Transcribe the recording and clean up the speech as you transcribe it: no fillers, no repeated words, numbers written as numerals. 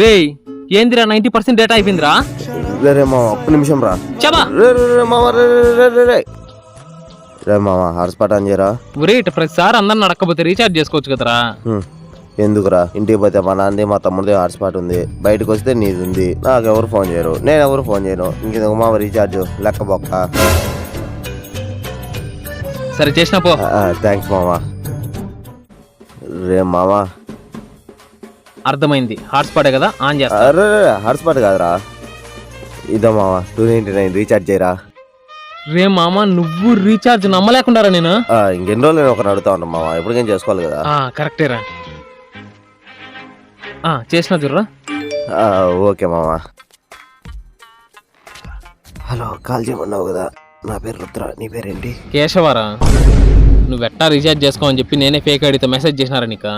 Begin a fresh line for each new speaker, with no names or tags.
రేయ్ ఏందిరా 90% డేటా అయిపోయిందిరా.
రే మామ ఒక్క నిమిషం రా.
చబా
రే మామ హాట్స్పాట్ ఆన్ చేయరా.
రేట్ ప్రతిసారి అందరిని అడగకపోతే రీఛార్జ్ చేసుకోవచ్చు కదరా.
ఎందుకురా, ఇంటికి పోతే మా నాన్నది మా తమ్ముడిది హాట్స్పాట్ ఉంది, బయటకు వస్తే నీది ఉంది, నాకెవరు ఫోన్ చేయరు, నేను ఎవరు ఫోన్ చేయను, ఇంకెందుకు మామ రీఛార్జ్ లెక్క బొక్క.
సరే చేసిన పో.
థ్యాంక్స్ మామ. రే మామ
అర్థమైంది, హాట్స్పాటే కదా ఆన్ చేస్తా.
అరే హాట్స్పాట్ కాదురా, ఇదో మామ 299 రీఛార్జ్ చేయరా.
రే మామ నువ్వు రీఛార్జ్ నమ్మలేకుండారా నేను.
ఇంకెన్ని రోజులు నేను ఒకరిని అడుగుతా ఉంటాను మామ, ఎప్పటికైనా చేసుకోవాలి కదా.
కరెక్టేరా. చేసిన చూడరా.
ఓకే మామ. హలో, కాల్ చేయమన్నావు కదా, నా పేరు రుద్ర, నీ పేరేంటి?
కేశవరా. నువ్వెట్టా రీఛార్జ్ చేసుకోమని చెప్పి నేనే ఫేక్ ఐడితో మెసేజ్ చేసినారా నీకు.